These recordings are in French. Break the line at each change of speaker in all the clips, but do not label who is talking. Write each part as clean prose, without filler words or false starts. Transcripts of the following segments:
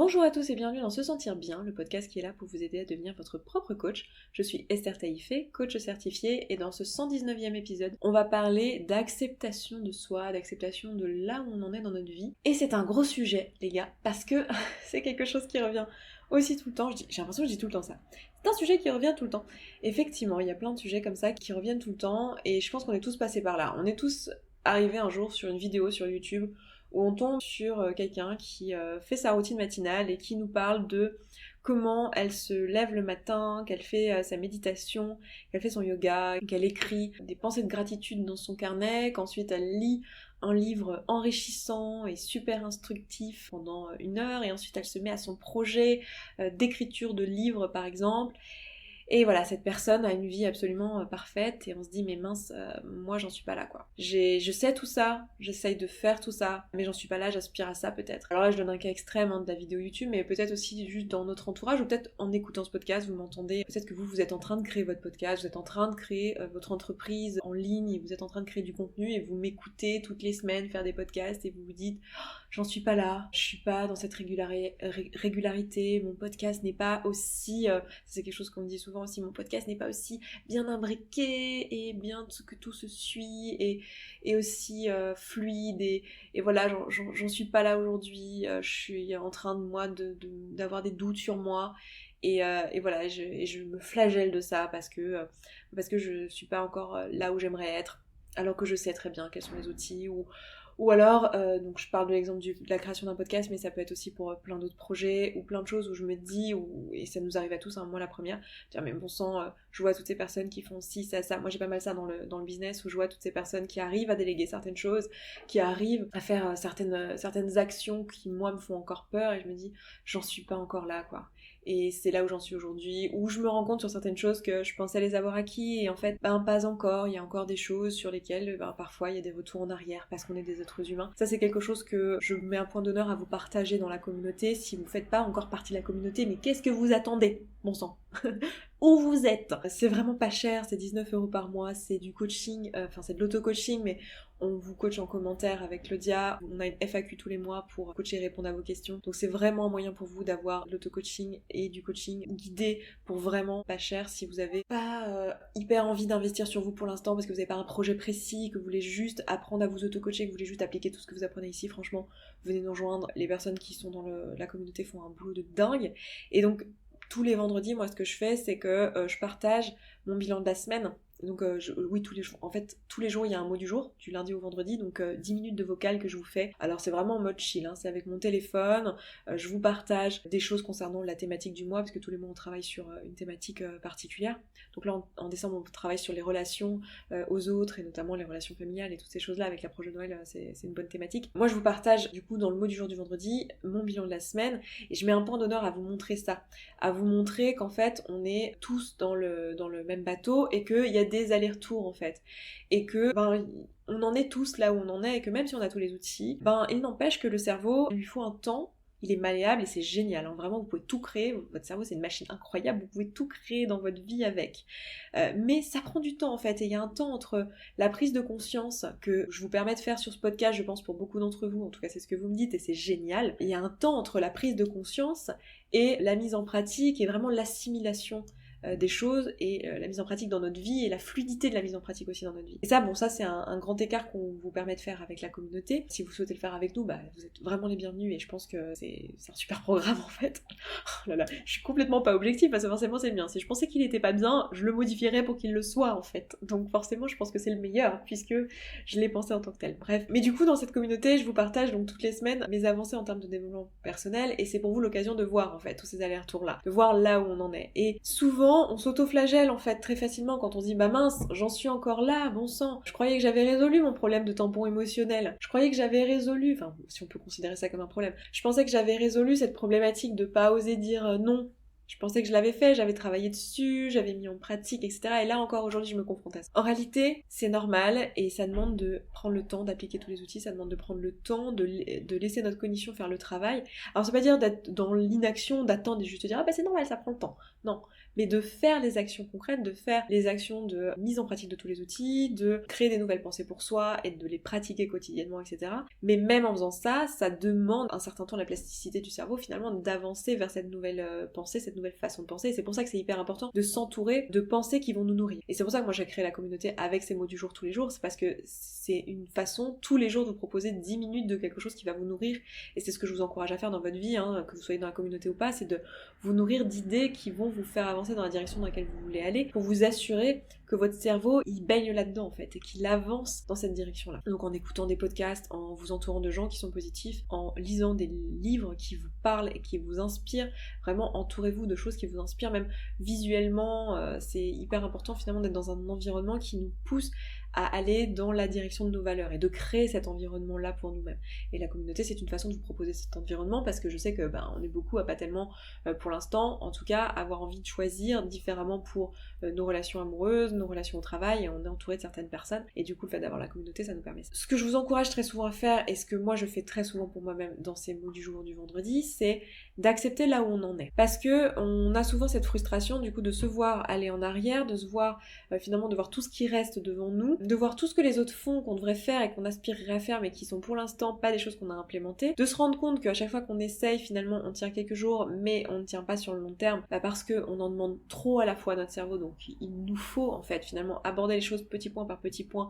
Bonjour à tous et bienvenue dans Se Sentir Bien, le podcast qui est là pour vous aider à devenir votre propre coach. Je suis Esther Taïfé, coach certifiée, et dans ce 119e épisode, on va parler d'acceptation de soi, d'acceptation de là où on en est dans notre vie. Et c'est un gros sujet, les gars, parce que c'est quelque chose qui revient aussi tout le temps. J'ai l'impression que je dis tout le temps ça. C'est un sujet qui revient tout le temps. Effectivement, il y a plein de sujets comme ça qui reviennent tout le temps, et je pense qu'on est tous passés par là. On est tous arrivés un jour sur une vidéo sur YouTube où on tombe sur quelqu'un qui fait sa routine matinale et qui nous parle de comment elle se lève le matin, qu'elle fait sa méditation, qu'elle fait son yoga, qu'elle écrit des pensées de gratitude dans son carnet, qu'ensuite elle lit un livre enrichissant et super instructif pendant 1 heure, et ensuite elle se met à son projet d'écriture de livre par exemple. Et voilà, cette personne a une vie absolument parfaite et on se dit mais mince, moi j'en suis pas là quoi. Je sais tout ça, j'essaye de faire tout ça, mais j'en suis pas là, j'aspire à ça peut-être. Alors là je donne un cas extrême de la vidéo YouTube, mais peut-être aussi juste dans notre entourage, ou peut-être en écoutant ce podcast, vous m'entendez, peut-être que vous êtes en train de créer votre podcast, vous êtes en train de créer votre entreprise en ligne, vous êtes en train de créer du contenu et vous m'écoutez toutes les semaines faire des podcasts et vous vous dites j'en suis pas là, je suis pas dans cette régularité, mon podcast n'est pas aussi, c'est quelque chose qu'on me dit souvent aussi, mon podcast n'est pas aussi bien imbriqué et bien que tout se suit et aussi fluide et voilà, j'en suis pas là aujourd'hui, je suis en train de moi d'avoir des doutes sur moi et voilà, je me flagelle de ça parce que je suis pas encore là où j'aimerais être, alors que je sais très bien quels sont les outils ou alors, donc je parle de l'exemple de la création d'un podcast, mais ça peut être aussi pour plein d'autres projets, ou plein de choses où je me dis, et ça nous arrive à tous, hein, moi la première, dire mais bon sang, je vois toutes ces personnes qui font ci, ça, moi j'ai pas mal ça dans le business, où je vois toutes ces personnes qui arrivent à déléguer certaines choses, qui arrivent à faire certaines actions qui moi me font encore peur, et je me dis, j'en suis pas encore là quoi. Et c'est là où j'en suis aujourd'hui, où je me rends compte sur certaines choses que je pensais les avoir acquis, et en fait, pas encore, il y a encore des choses sur lesquelles, parfois, il y a des retours en arrière, parce qu'on est des êtres humains. Ça, c'est quelque chose que je mets un point d'honneur à vous partager dans la communauté. Si vous faites pas encore partie de la communauté, mais qu'est-ce que vous attendez, bon sang? Où vous êtes? C'est vraiment pas cher, c'est 19 € par mois, c'est du coaching, c'est de l'auto-coaching, mais on vous coach en commentaire avec Claudia, on a une FAQ tous les mois pour coacher et répondre à vos questions, donc c'est vraiment un moyen pour vous d'avoir de l'auto-coaching et du coaching guidé pour vraiment pas cher si vous avez pas hyper envie d'investir sur vous pour l'instant parce que vous n'avez pas un projet précis, que vous voulez juste apprendre à vous auto-coacher, que vous voulez juste appliquer tout ce que vous apprenez ici. Franchement, venez nous rejoindre, les personnes qui sont dans la communauté font un boulot de dingue, et donc tous les vendredis, moi, ce que je fais, c'est que je partage mon bilan de la semaine. Donc oui, tous les jours. En fait, tous les jours, il y a un mot du jour, du lundi au vendredi, donc 10 minutes de vocal que je vous fais. Alors c'est vraiment en mode chill, hein, c'est avec mon téléphone, je vous partage des choses concernant la thématique du mois, parce que tous les mois on travaille sur une thématique particulière. Donc là, en décembre, on travaille sur les relations aux autres, et notamment les relations familiales et toutes ces choses-là. Avec l'approche de Noël, c'est une bonne thématique. Moi, je vous partage, du coup, dans le mot du jour du vendredi, mon bilan de la semaine, et je mets un point d'honneur à vous montrer ça, à vous montrer qu'en fait, on est tous dans le même bateau, et qu'il y a des allers-retours en fait, et que on en est tous là où on en est, et que même si on a tous les outils, il n'empêche que le cerveau, il lui faut un temps, il est malléable et c'est génial, hein. Vraiment vous pouvez tout créer, votre cerveau c'est une machine incroyable, vous pouvez tout créer dans votre vie avec, mais ça prend du temps en fait, et il y a un temps entre la prise de conscience que je vous permets de faire sur ce podcast, je pense pour beaucoup d'entre vous, en tout cas c'est ce que vous me dites et c'est génial, il y a un temps entre la prise de conscience et la mise en pratique, et vraiment l'assimilation des choses, et la mise en pratique dans notre vie, et la fluidité de la mise en pratique aussi dans notre vie. Et ça, ça c'est un grand écart qu'on vous permet de faire avec la communauté. Si vous souhaitez le faire avec nous, vous êtes vraiment les bienvenus, et je pense que c'est un super programme en fait. Oh là là, je suis complètement pas objective, parce que forcément c'est bien. Si je pensais qu'il était pas bien, je le modifierais pour qu'il le soit en fait. Donc forcément je pense que c'est le meilleur, puisque je l'ai pensé en tant que tel. Bref. Mais du coup dans cette communauté, je vous partage donc toutes les semaines mes avancées en termes de développement personnel, et c'est pour vous l'occasion de voir en fait tous ces allers-retours là, de voir là où on en est. Et souvent on s'auto-flagelle en fait très facilement quand on se dit mince, j'en suis encore là, bon sang, je croyais que j'avais résolu mon problème de tampon émotionnel, je croyais que j'avais résolu, si on peut considérer ça comme un problème, je pensais que j'avais résolu cette problématique de pas oser dire non. Je pensais que je l'avais fait, j'avais travaillé dessus, j'avais mis en pratique, etc. Et là encore aujourd'hui je me confronte à ça. En réalité, c'est normal, et ça demande de prendre le temps d'appliquer tous les outils, ça demande de prendre le temps de laisser notre cognition faire le travail. Alors ça veut pas dire d'être dans l'inaction, d'attendre et juste dire c'est normal, ça prend le temps. Non, mais de faire les actions concrètes, de faire les actions de mise en pratique de tous les outils, de créer des nouvelles pensées pour soi et de les pratiquer quotidiennement, etc. Mais même en faisant ça, ça demande un certain temps la plasticité du cerveau finalement d'avancer vers cette nouvelle pensée, cette nouvelle façon de penser. Et c'est pour ça que c'est hyper important de s'entourer de pensées qui vont nous nourrir. Et c'est pour ça que moi j'ai créé la communauté avec ces mots du jour tous les jours, c'est parce que c'est une façon tous les jours de vous proposer 10 minutes de quelque chose qui va vous nourrir. Et c'est ce que je vous encourage à faire dans votre vie, que vous soyez dans la communauté ou pas, c'est de vous nourrir d'idées qui vont vous faire avancer dans la direction dans laquelle vous voulez aller, pour vous assurer que votre cerveau, il baigne là-dedans en fait, et qu'il avance dans cette direction-là. Donc en écoutant des podcasts, en vous entourant de gens qui sont positifs, en lisant des livres qui vous parlent et qui vous inspirent, vraiment entourez-vous de choses qui vous inspirent, même visuellement, c'est hyper important finalement d'être dans un environnement qui nous pousse à aller dans la direction de nos valeurs et de créer cet environnement-là pour nous-mêmes. Et la communauté, c'est une façon de vous proposer cet environnement parce que je sais que on est beaucoup à pas tellement, pour l'instant, en tout cas, avoir envie de choisir différemment pour nos relations amoureuses, nos relations au travail, et on est entouré de certaines personnes, et du coup le fait d'avoir la communauté, ça nous permet ça. Ce que je vous encourage très souvent à faire, et ce que moi je fais très souvent pour moi-même dans ces mots du jour du vendredi, c'est d'accepter là où on en est. Parce que on a souvent cette frustration du coup de se voir aller en arrière, de se voir finalement de voir tout ce qui reste devant nous, de voir tout ce que les autres font, qu'on devrait faire et qu'on aspirerait à faire mais qui sont pour l'instant pas des choses qu'on a implémentées, de se rendre compte qu'à chaque fois qu'on essaye finalement on tient quelques jours mais on ne tient pas sur le long terme, parce qu'on en demande trop à la fois à notre cerveau, donc il nous faut en fait finalement aborder les choses petit point par petit point,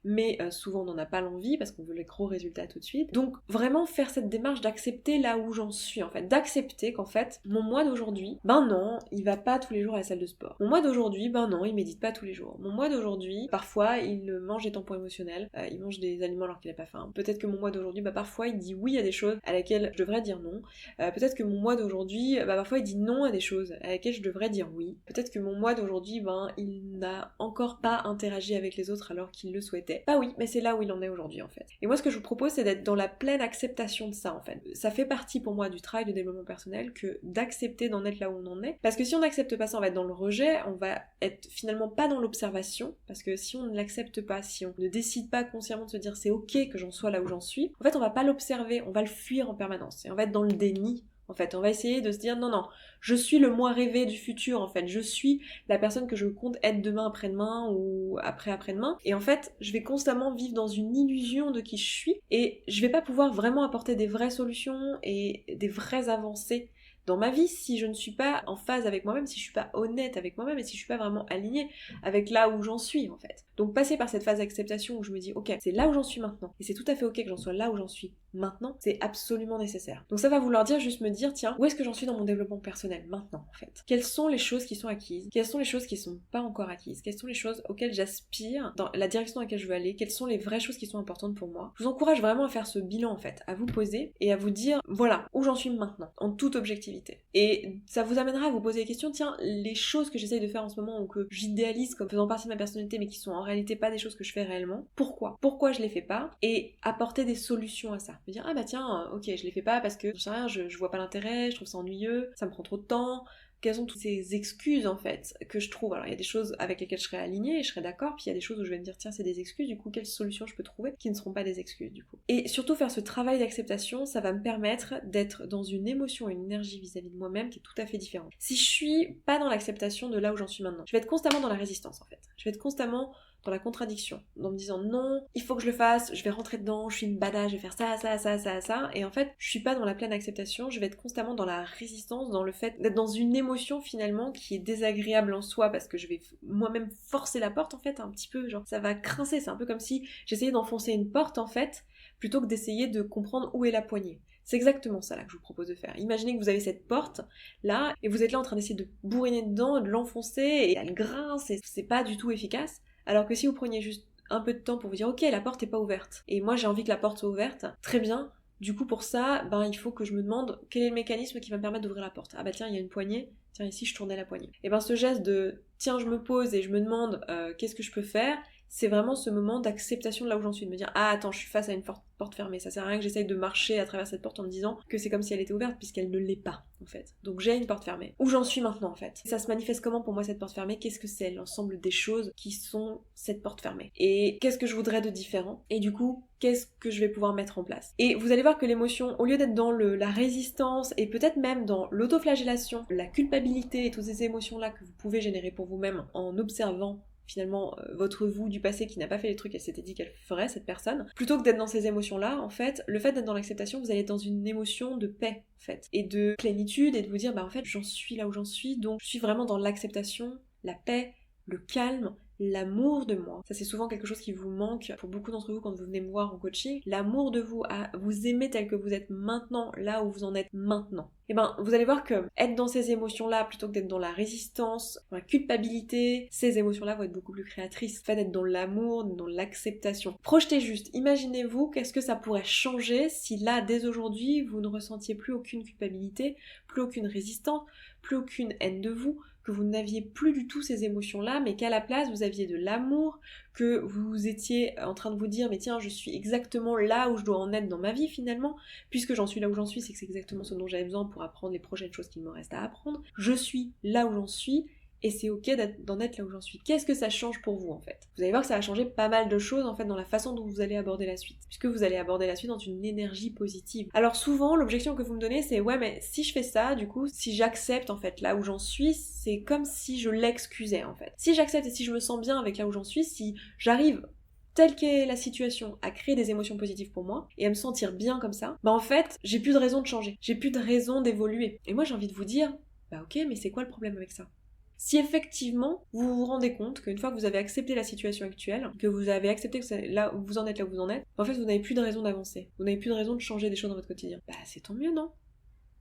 mais souvent on n'en a pas l'envie parce qu'on veut les gros résultats tout de suite. Donc vraiment faire cette démarche d'accepter là où j'en suis en fait, d'accepter qu'en fait mon moi d'aujourd'hui, non, il va pas tous les jours à la salle de sport. Mon moi d'aujourd'hui, non, il médite pas tous les jours. Mon moi d'aujourd'hui, parfois il mange des tampons émotionnels, il mange des aliments alors qu'il a pas faim. Peut-être que mon moi d'aujourd'hui, parfois il dit oui à des choses à laquelle je devrais dire non. Peut-être que mon moi d'aujourd'hui, parfois il dit non à des choses à laquelle je devrais dire oui. Peut-être que mon moi d'aujourd'hui, il n'a encore pas interagi avec les autres alors qu'il le souhaitait. Bah oui, mais c'est là où il en est aujourd'hui en fait. Et moi ce que je vous propose c'est d'être dans la pleine acceptation de ça en fait. Ça fait partie pour moi du travail de développement personnel que d'accepter d'en être là où on en est. Parce que si on n'accepte pas ça, on va être dans le rejet, on va être finalement pas dans l'observation. Parce que si on ne l'accepte pas, si on ne décide pas consciemment de se dire c'est ok que j'en sois là où j'en suis, en fait on va pas l'observer, on va le fuir en permanence. Et on va être dans le déni. En fait, on va essayer de se dire non, je suis le moi rêvé du futur en fait, je suis la personne que je compte être demain après-demain ou après-demain, et en fait, je vais constamment vivre dans une illusion de qui je suis, et je vais pas pouvoir vraiment apporter des vraies solutions et des vraies avancées dans ma vie si je ne suis pas en phase avec moi-même, si je suis pas honnête avec moi-même et si je suis pas vraiment alignée avec là où j'en suis en fait. Donc passer par cette phase d'acceptation où je me dis ok, c'est là où j'en suis maintenant et c'est tout à fait ok que j'en sois là où j'en suis maintenant, c'est absolument nécessaire. Donc ça va vouloir dire juste me dire tiens, où est-ce que j'en suis dans mon développement personnel maintenant en fait? Quelles sont les choses qui sont acquises? Quelles sont les choses qui sont pas encore acquises? Quelles sont les choses auxquelles j'aspire dans la direction dans laquelle je veux aller? Quelles sont les vraies choses qui sont importantes pour moi? Je vous encourage vraiment à faire ce bilan en fait, à vous poser et à vous dire voilà où j'en suis maintenant en toute objectivité. Et ça vous amènera à vous poser les questions, tiens, les choses que j'essaye de faire en ce moment ou que j'idéalise comme faisant partie de ma personnalité mais qui sont en réalité pas des choses que je fais réellement, pourquoi je les fais pas, et apporter des solutions à ça. Me dire tiens, ok, je les fais pas parce que je sais rien, je vois pas l'intérêt, je trouve ça ennuyeux, ça me prend trop de temps. Quelles sont toutes ces excuses en fait que je trouve? Alors il y a des choses avec lesquelles je serais alignée et je serais d'accord, puis il y a des choses où je vais me dire tiens c'est des excuses, du coup quelles solutions je peux trouver qui ne seront pas des excuses du coup. Et surtout faire ce travail d'acceptation, ça va me permettre d'être dans une émotion, une énergie vis-à-vis de moi-même qui est tout à fait différente. Si je suis pas dans l'acceptation de là où j'en suis maintenant, je vais être constamment dans la résistance en fait. Je vais être constamment dans la contradiction, en me disant non, il faut que je le fasse, je vais rentrer dedans, je suis une badass, je vais faire ça, et en fait, je suis pas dans la pleine acceptation, je vais être constamment dans la résistance, dans le fait d'être dans une émotion finalement qui est désagréable en soi, parce que je vais moi-même forcer la porte en fait, un petit peu, genre ça va grincer, c'est un peu comme si j'essayais d'enfoncer une porte en fait, plutôt que d'essayer de comprendre où est la poignée. C'est exactement ça là que je vous propose de faire. Imaginez que vous avez cette porte là, et vous êtes là en train d'essayer de bourriner dedans, de l'enfoncer, et elle grince, et c'est pas du tout efficace. Alors que si vous preniez juste un peu de temps pour vous dire ok, la porte est pas ouverte et moi j'ai envie que la porte soit ouverte, très bien, du coup pour ça il faut que je me demande quel est le mécanisme qui va me permettre d'ouvrir la porte. Tiens, il y a une poignée, tiens ici je tournais la poignée. Et ce geste de tiens je me pose et je me demande qu'est-ce que je peux faire, c'est vraiment ce moment d'acceptation de là où j'en suis, de me dire ah attends, je suis face à une porte fermée, ça sert à rien que j'essaye de marcher à travers cette porte en me disant que c'est comme si elle était ouverte puisqu'elle ne l'est pas en fait. Donc j'ai une porte fermée. Où j'en suis maintenant en fait? Ça se manifeste comment pour moi cette porte fermée? Qu'est-ce que c'est l'ensemble des choses qui sont cette porte fermée? Et qu'est-ce que je voudrais de différent? Et du coup, qu'est-ce que je vais pouvoir mettre en place? Et vous allez voir que l'émotion, au lieu d'être dans la résistance et peut-être même dans l'autoflagellation, la culpabilité et toutes ces émotions-là que vous pouvez générer pour vous-même en observant finalement votre vous du passé qui n'a pas fait les trucs qu'elle s'était dit qu'elle ferait, cette personne, plutôt que d'être dans ces émotions-là, en fait, le fait d'être dans l'acceptation, vous allez être dans une émotion de paix, en fait, et de plénitude, et de vous dire, bah en fait, j'en suis là où j'en suis, donc je suis vraiment dans l'acceptation, la paix, le calme, l'amour de moi. Ça c'est souvent quelque chose qui vous manque pour beaucoup d'entre vous quand vous venez me voir en coaching. L'amour de vous, à vous aimer tel que vous êtes maintenant, là où vous en êtes maintenant. Et ben vous allez voir que être dans ces émotions-là plutôt que d'être dans la résistance, dans la culpabilité, ces émotions-là vont être beaucoup plus créatrices. Le fait d'être dans l'amour, dans l'acceptation. Projetez juste, imaginez-vous qu'est-ce que ça pourrait changer si là, dès aujourd'hui, vous ne ressentiez plus aucune culpabilité, plus aucune résistance, plus aucune haine de vous, que vous n'aviez plus du tout ces émotions-là, mais qu'à la place, vous aviez de l'amour, que vous étiez en train de vous dire, mais tiens, je suis exactement là où je dois en être dans ma vie finalement, puisque j'en suis là où j'en suis, c'est que c'est exactement ce dont j'avais besoin pour apprendre les prochaines choses qu'il me reste à apprendre. Je suis là où j'en suis, et c'est ok d'en être là où j'en suis. Qu'est-ce que ça change pour vous en fait? Vous allez voir que ça va changer pas mal de choses en fait dans la façon dont vous allez aborder la suite, puisque vous allez aborder la suite dans une énergie positive. Alors souvent l'objection que vous me donnez c'est ouais mais si je fais ça du coup, si j'accepte en fait là où j'en suis, c'est comme si je l'excusais en fait. Si j'accepte et si je me sens bien avec là où j'en suis, si j'arrive telle qu'est la situation, à créer des émotions positives pour moi, et à me sentir bien comme ça, bah en fait, j'ai plus de raison de changer, j'ai plus de raison d'évoluer. Et moi j'ai envie de vous dire, bah ok, mais c'est quoi le problème avec ça? Si effectivement vous vous rendez compte qu'une fois que vous avez accepté la situation actuelle, que vous avez accepté que c'est là où vous en êtes, là où vous en êtes, en fait vous n'avez plus de raison d'avancer, vous n'avez plus de raison de changer des choses dans votre quotidien. Bah c'est tant mieux, non?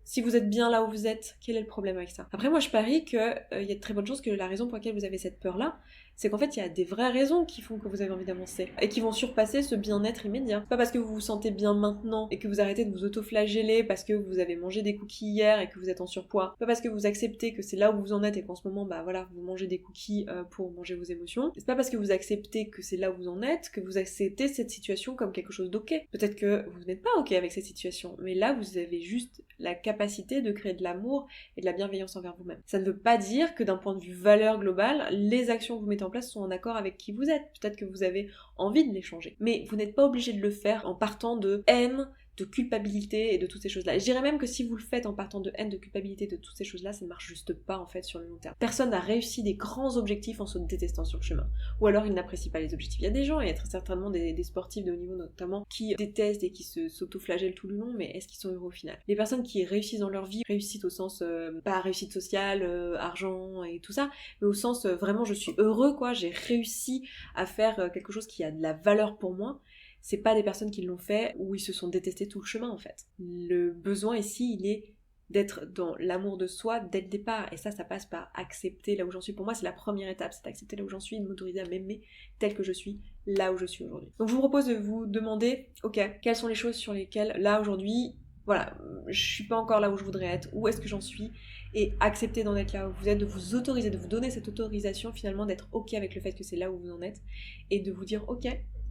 Si vous êtes bien là où vous êtes, quel est le problème avec ça? Après moi je parie qu'il y a de très bonnes chances que la raison pour laquelle vous avez cette peur-là, c'est qu'en fait il y a des vraies raisons qui font que vous avez envie d'avancer et qui vont surpasser ce bien-être immédiat. Pas parce que vous vous sentez bien maintenant et que vous arrêtez de vous auto-flageller parce que vous avez mangé des cookies hier et que vous êtes en surpoids. Pas parce que vous acceptez que c'est là où vous en êtes et qu'en ce moment bah voilà vous mangez des cookies pour manger vos émotions. C'est pas parce que vous acceptez que c'est là où vous en êtes que vous acceptez cette situation comme quelque chose d'ok. Peut-être que vous n'êtes pas ok avec cette situation, mais là vous avez juste la capacité de créer de l'amour et de la bienveillance envers vous-même. Ça ne veut pas dire que d'un point de vue valeur globale, les actions que vous mettez en place sont en accord avec qui vous êtes. Peut-être que vous avez envie de les changer. Mais vous n'êtes pas obligé de le faire en partant de haine, de culpabilité et de toutes ces choses-là. Et je dirais même que si vous le faites en partant de haine, de culpabilité, de toutes ces choses-là, ça ne marche juste pas en fait sur le long terme. Personne n'a réussi des grands objectifs en se détestant sur le chemin. Ou alors il n'apprécie pas les objectifs. Il y a des gens, il y a très certainement des sportifs de haut niveau notamment, qui détestent et qui s'auto-flagellent tout le long, mais est-ce qu'ils sont heureux au final? Les personnes qui réussissent dans leur vie, réussite au sens, pas réussite sociale, argent et tout ça, mais au sens vraiment je suis heureux quoi, j'ai réussi à faire quelque chose qui a de la valeur pour moi. C'est pas des personnes qui l'ont fait ou ils se sont détestés tout le chemin en fait. Le besoin ici, il est d'être dans l'amour de soi dès le départ. Et ça passe par accepter là où j'en suis. Pour moi, c'est la première étape, c'est d'accepter là où j'en suis, de m'autoriser à m'aimer tel que je suis, là où je suis aujourd'hui. Donc je vous propose de vous demander, ok, quelles sont les choses sur lesquelles, là aujourd'hui, voilà, je suis pas encore là où je voudrais être, où est-ce que j'en suis, et accepter d'en être là où vous êtes, de vous autoriser, de vous donner cette autorisation finalement d'être ok avec le fait que c'est là où vous en êtes, et de vous dire, ok,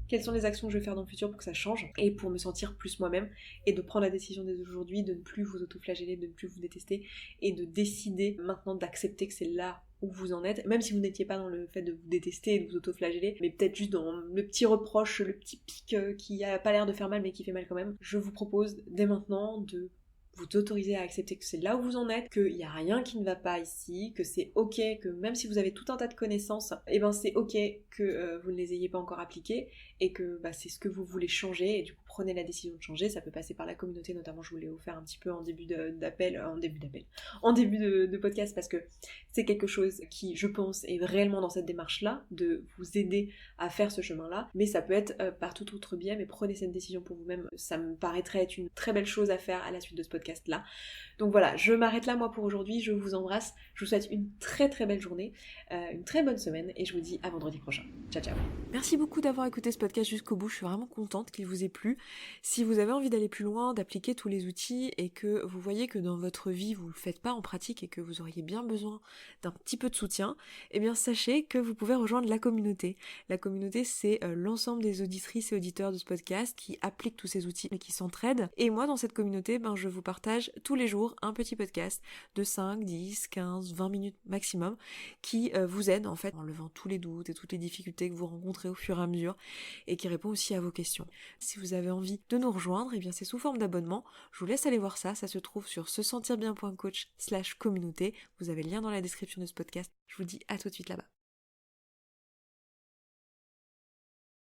quelles sont les actions que je vais faire dans le futur pour que ça change et pour me sentir plus moi-même et de prendre la décision dès aujourd'hui de ne plus vous auto-flageller, de ne plus vous détester et de décider maintenant d'accepter que c'est là où vous en êtes, même si vous n'étiez pas dans le fait de vous détester et de vous auto-flageller, mais peut-être juste dans le petit reproche, le petit pic qui a pas l'air de faire mal mais qui fait mal quand même. Je vous propose dès maintenant de vous autoriser à accepter que c'est là où vous en êtes, qu'il n'y a rien qui ne va pas ici, que c'est ok, que même si vous avez tout un tas de connaissances, et ben c'est ok que vous ne les ayez pas encore appliquées, et que bah, c'est ce que vous voulez changer, et du coup prenez la décision de changer. Ça peut passer par la communauté, notamment je vous l'ai offert un petit peu en début de podcast, parce que c'est quelque chose qui, je pense, est réellement dans cette démarche-là, de vous aider à faire ce chemin-là, mais ça peut être par tout autre biais, mais prenez cette décision pour vous-même, ça me paraîtrait être une très belle chose à faire à la suite de ce podcast là. Donc voilà, je m'arrête là moi pour aujourd'hui, je vous embrasse, je vous souhaite une très très belle journée, une très bonne semaine et je vous dis à vendredi prochain. Ciao ciao.
Merci beaucoup d'avoir écouté ce podcast.
podcast jusqu'au bout, je suis vraiment contente qu'il vous ait plu. Si vous avez envie d'aller plus loin, d'appliquer tous les outils et que vous voyez que dans votre vie vous le faites pas en pratique et que vous auriez bien besoin d'un petit peu de soutien, eh bien sachez que vous pouvez rejoindre la communauté. La communauté, c'est l'ensemble des auditrices et auditeurs de ce podcast qui appliquent tous ces outils et qui s'entraident. Et moi, dans cette communauté, je vous partage tous les jours un petit podcast de 5, 10, 15, 20 minutes maximum qui vous aide en fait en levant tous les doutes et toutes les difficultés que vous rencontrez au fur et à mesure et qui répond aussi à vos questions. Si vous avez envie de nous rejoindre, eh bien c'est sous forme d'abonnement. Je vous laisse aller voir ça se trouve sur sesentirbien.coach/communauté. Vous avez le lien dans la description de ce podcast. Je vous dis à tout de suite là-bas.